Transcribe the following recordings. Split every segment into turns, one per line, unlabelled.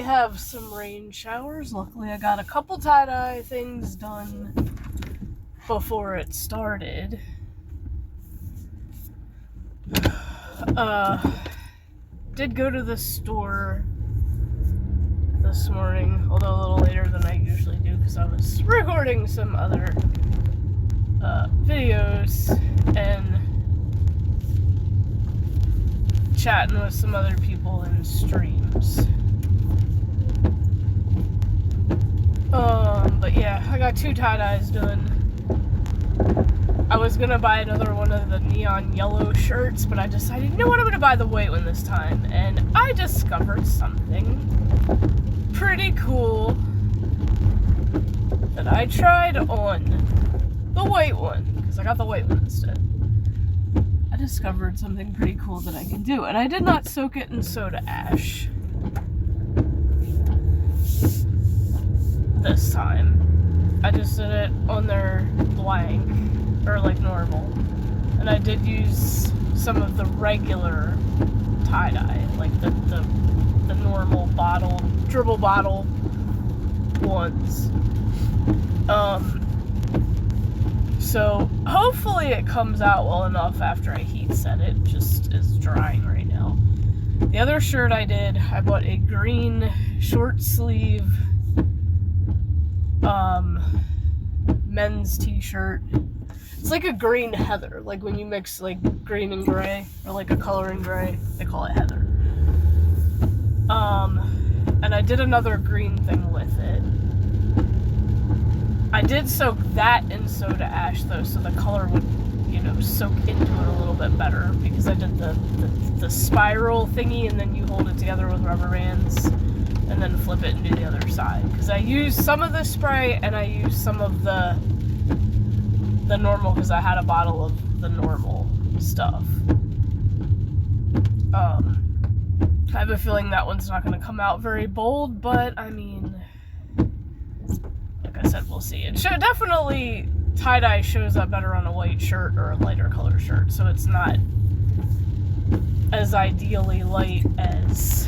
have some rain showers. Luckily, I got a couple tie-dye things done before it started. Did go to the store this morning, although a little later than I usually do because I was recording some other videos and chatting with some other people in streams. But yeah, I got 2 tie-dyes done. I was gonna buy another one of the neon yellow shirts, but I decided, you know what, I'm gonna buy the white one this time. And I discovered something pretty cool that I tried on the white one, because I got the white one instead. I discovered something pretty cool that I can do, and I did not soak it in soda ash this time. I just did it on their blank, or like normal, and I did use some of the regular tie-dye, like the normal bottle, dribble bottle ones. So hopefully it comes out well enough after I heat set it. Just is drying right now. The other shirt I did, I bought a green short sleeve men's t-shirt. It's like a green heather, like when you mix like green and gray, or like a color in gray, they call it heather. And I did another green thing with it. I did soak that in soda ash though, so the color would, you know, soak into it a little bit better, because I did the spiral thingy, and then you hold it together with rubber bands and then flip it and do the other side. Because I used some of the spray and I used some of the normal, because I had a bottle of the normal stuff. I have a feeling that one's not going to come out very bold, but I mean, like I said, we'll see. It should definitely, tie-dye shows up better on a white shirt or a lighter color shirt, so it's not as ideally light as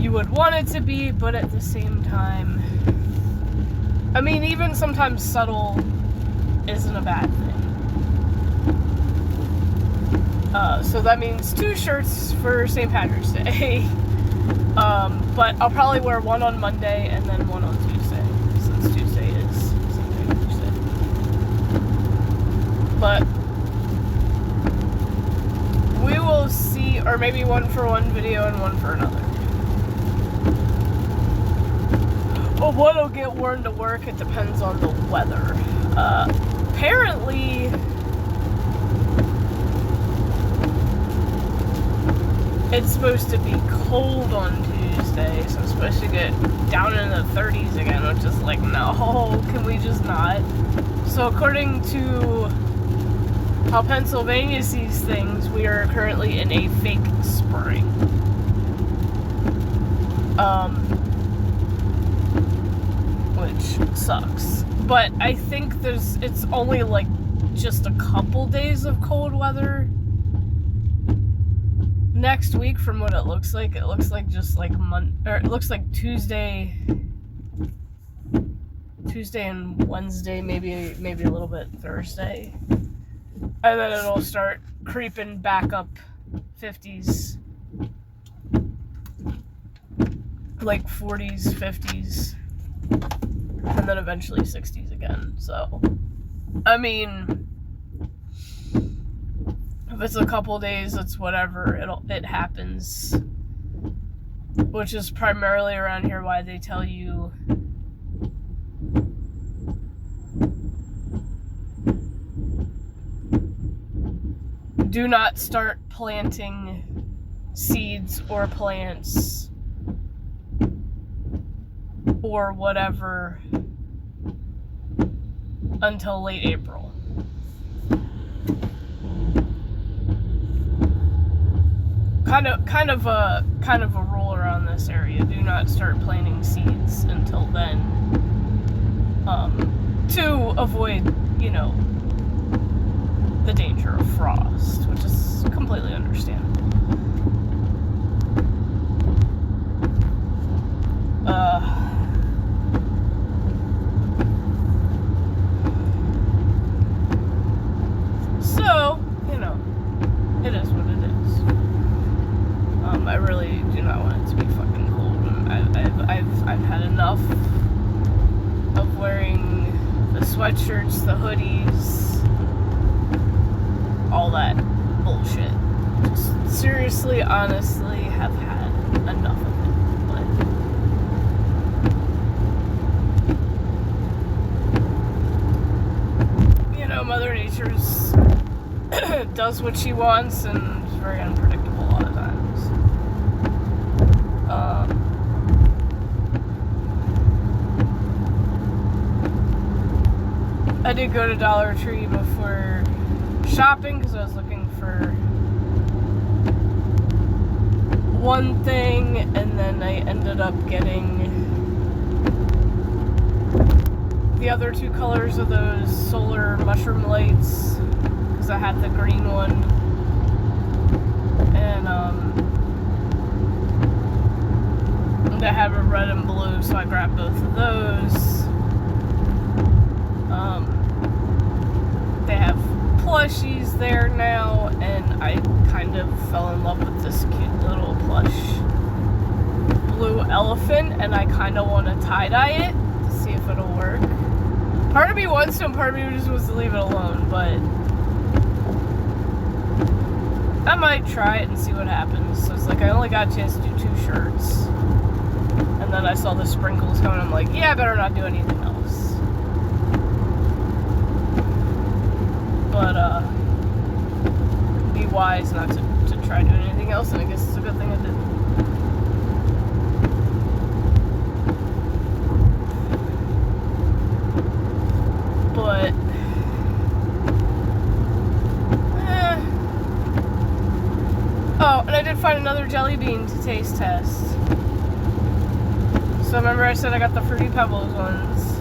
you would want it to be, but at the same time, I mean, even sometimes subtle isn't a bad thing. So that means 2 shirts for St. Patrick's Day. But I'll probably wear one on Monday and then one on Tuesday, since Tuesday is St. Patrick's Day. But we will see, or maybe one for one video and one for another. Well, what'll get worn to work, it depends on the weather. Apparently, it's supposed to be cold on Tuesday, so I'm supposed to get down in the 30s again, which is like, no, can we just not? So according to how Pennsylvania sees things, we are currently in a fake spring. Which sucks. But I think it's only like just a couple days of cold weather next week from what it looks like. It looks like just like it looks like Tuesday and Wednesday, maybe a little bit Thursday. And then it'll start creeping back up 50s, like 40s, 50s, and then eventually 60s again. So, I mean, if it's a couple days, it's whatever, it happens. Which is primarily around here why they tell you do not start planting seeds or plants or whatever until late April. Kind of a rule around this area. Do not start planting seeds until then, to avoid, you know, the danger of frost, which is completely understandable. So, you know, it is what it is. I really do not want it to be fucking cold. I've had enough of wearing the sweatshirts, the hoodies, all that bullshit. Just seriously, honestly, have had enough of it. But, you know, Mother Nature's does what she wants and is very unpredictable a lot of times. I did go to Dollar Tree before shopping because I was looking for one thing, and then I ended up getting the other two colors of those solar mushroom lights because I had the green one, and they have a red and blue, so I grabbed both of those. They have plushies there now, and I kind of fell in love with this cute little plush blue elephant, and I kind of want to tie-dye it to see if it'll work. Part of me wants to, and part of me just wants to leave it alone, but I might try it and see what happens. So it's like I only got a chance to do 2 shirts, and then I saw the sprinkles coming. I'm like, yeah, I better not do anything else. But be wise not to try doing anything else, and I guess it's a good thing I did. But oh, and I did find another jelly bean to taste test. So remember I said I got the Fruity Pebbles ones.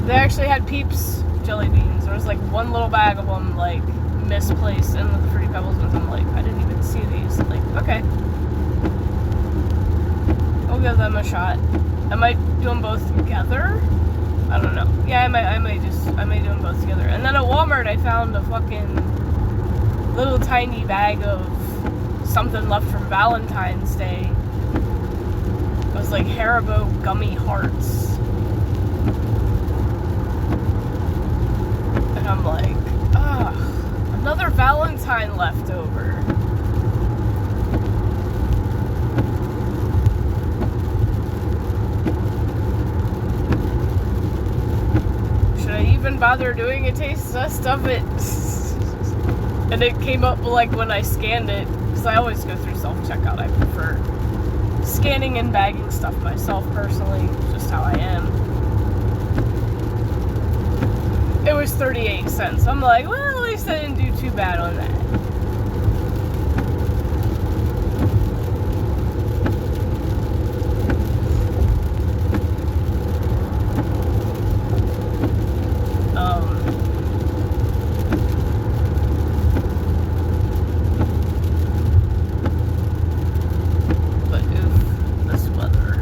They actually had Peeps jelly beans. There was like one little bag of them like misplaced in the Fruity Pebbles ones. I'm like, I didn't even see these. Like, okay, I'll give them a shot. I might do them both together. I don't know. Yeah, I may do them both together. And then at Walmart I found a fucking little tiny bag of something left from Valentine's Day. It was like Haribo gummy hearts. And I'm like, another Valentine leftover. Should I even bother doing a taste test of it? And it came up like when I scanned it, because I always go through self-checkout. I prefer scanning and bagging stuff myself personally, just how I am. It was 38 cents. I'm like, well, at least I didn't do too bad on that. But oof, this weather.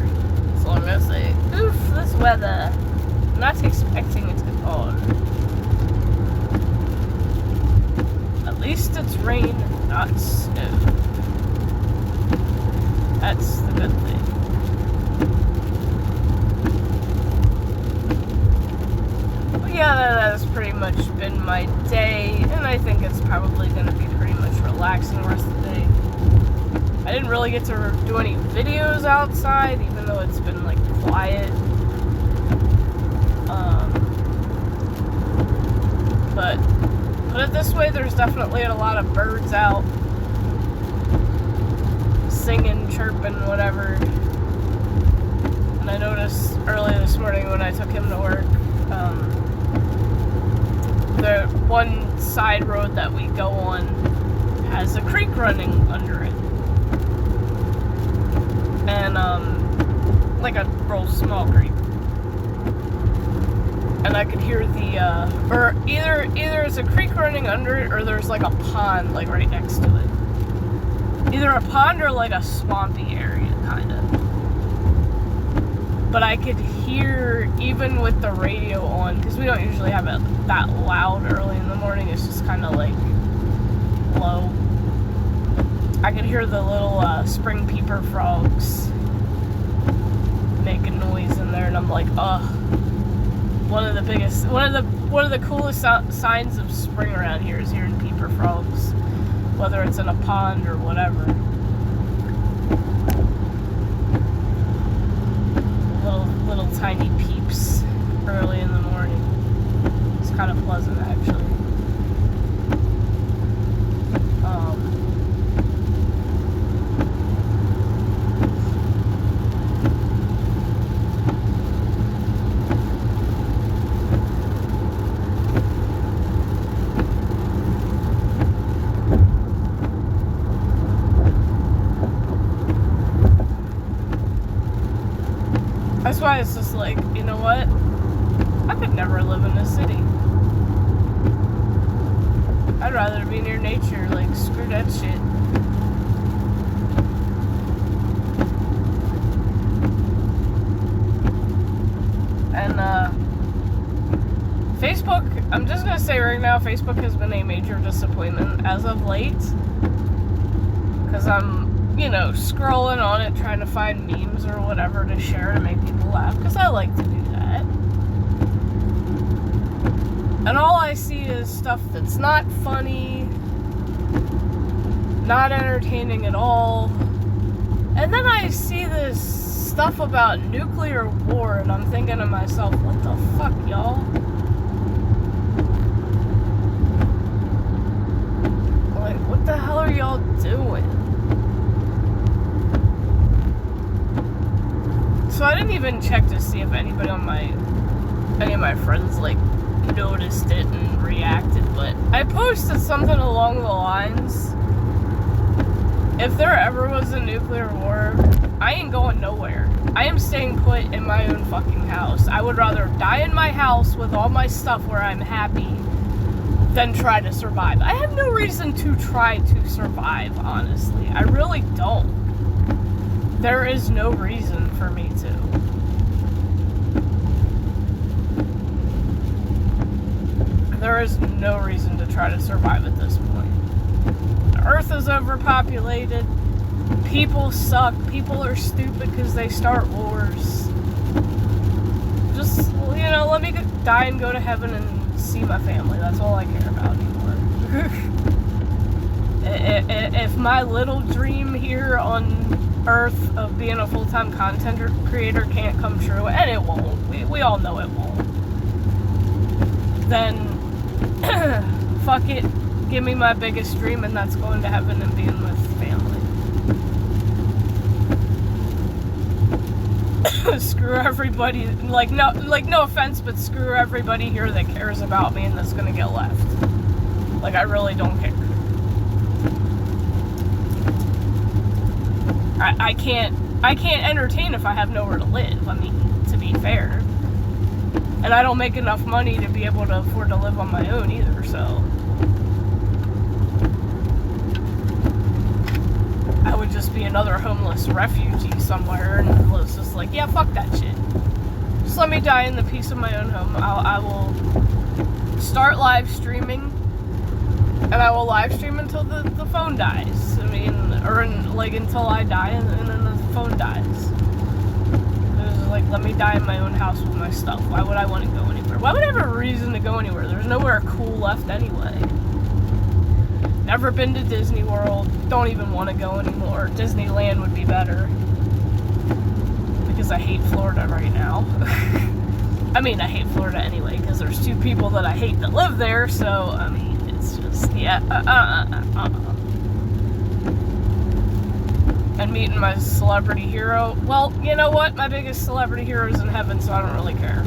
That's all I'm gonna say. Oof, this weather. I'm not expecting it at all. At least it's rain, not snow. That's the good thing. But yeah, that has pretty much been my day, and I think it's probably going to be pretty much relaxing the rest of the day. I didn't really get to do any videos outside, even though it's been like quiet. But put it this way, there's definitely a lot of birds out singing, chirping, whatever. And I noticed early this morning when I took him to work, the one side road that we go on has a creek running under it. And, like a real small creek. And I could hear the, or either it's a creek running under it, or there's like a pond, like right next to it. Either a pond or like a swampy area, kind of. but I could hear, even with the radio on, because we don't usually have it that loud early in the morning, it's just kind of like low. I could hear the little spring peeper frogs making noise in there, and I'm like, ugh. One of the coolest signs of spring around here is hearing peeper frogs, whether it's in a pond or whatever. Little tiny peeps early in the morning. It's kind of pleasant, actually. That's why it's just like, you know what? I could never live in a city. I'd rather be near nature. Like, screw that shit. And, Facebook, I'm just gonna say right now, Facebook has been a major disappointment as of late. Because I'm, scrolling on it, trying to find memes or whatever to share to make people laugh, because I like to do that. And all I see is stuff that's not funny, not entertaining at all. And then I see this stuff about nuclear war, and I'm thinking to myself, what the fuck, y'all? Like, what the hell are y'all doing? So I didn't even check to see if any of my friends noticed it and reacted, but I posted something along the lines, if there ever was a nuclear war, I ain't going nowhere. I am staying put in my own fucking house. I would rather die in my house with all my stuff where I'm happy than try to survive. I have no reason to try to survive, honestly. I really don't. There is no reason for me to. There is no reason to try to survive at this point. The Earth is overpopulated. People suck. People are stupid because they start wars. Just, let me die and go to heaven and see my family. That's all I care about anymore. If my little dream here on Earth of being a full-time content creator can't come true, and it won't, we all know it won't, then fuck it, give me my biggest dream, and that's going to heaven and being with family. Screw everybody, no offense, but screw everybody here that cares about me and that's gonna get left. I really don't care. I can't entertain if I have nowhere to live, to be fair. And I don't make enough money to be able to afford to live on my own either, so I would just be another homeless refugee somewhere, and it's just like, yeah, fuck that shit. Just let me die in the peace of my own home. I will start live streaming, and I will live stream until the phone dies. Until I die, and then the phone dies. Let me die in my own house with my stuff. Why would I want to go anywhere? Why would I have a reason to go anywhere? There's nowhere cool left anyway. Never been to Disney World. Don't even want to go anymore. Disneyland would be better. Because I hate Florida right now. I hate Florida anyway, because there's two people that I hate that live there, so, it's just, yeah, And meeting my celebrity hero. Well, you know what? My biggest celebrity hero is in heaven, so I don't really care.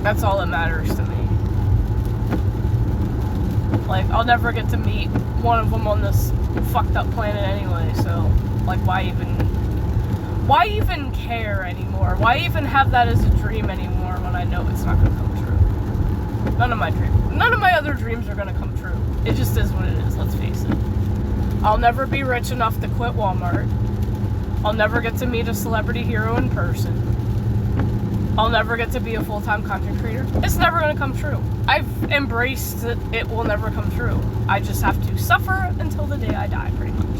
That's all that matters to me. I'll never get to meet one of them on this fucked up planet anyway, so, why even care anymore? Why even have that as a dream anymore when I know it's not gonna come true? None of my other dreams are gonna come true. It just is what it is, let's face it. I'll never be rich enough to quit Walmart. I'll never get to meet a celebrity hero in person. I'll never get to be a full-time content creator. It's never going to come true. I've embraced that it will never come true. I just have to suffer until the day I die, pretty much.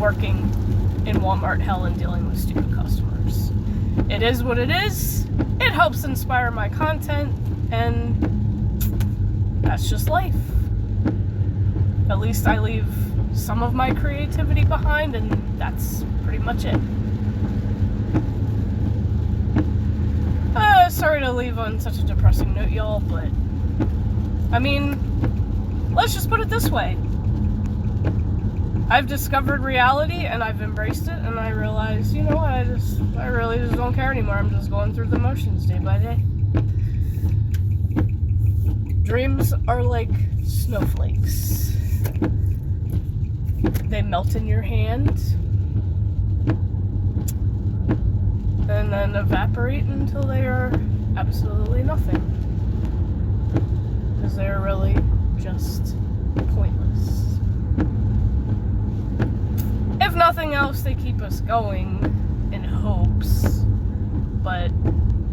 Working in Walmart hell and dealing with stupid customers. It is what it is. It helps inspire my content, and that's just life. At least I leave some of my creativity behind, and that's pretty much it. Sorry to leave on such a depressing note, y'all, but I mean, let's just put it this way. I've discovered reality and I've embraced it, and I realized, you know what, I really just don't care anymore. I'm just going through the motions day by day. Dreams are like snowflakes. They melt in your hand and then evaporate until they are absolutely nothing. Because they're really just pointless. If nothing else, they keep us going in hopes, but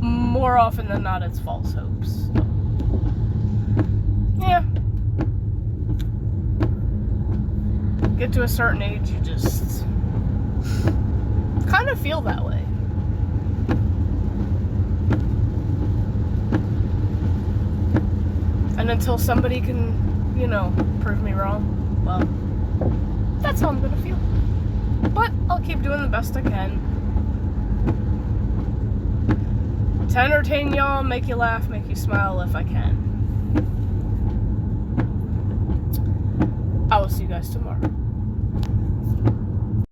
more often than not, it's false hopes. So, yeah. Get to a certain age, you just kind of feel that way. And until somebody can, you know, prove me wrong, well, that's how I'm gonna feel. But I'll keep doing the best I can to entertain y'all, make you laugh, make you smile if I can. I will see you guys tomorrow.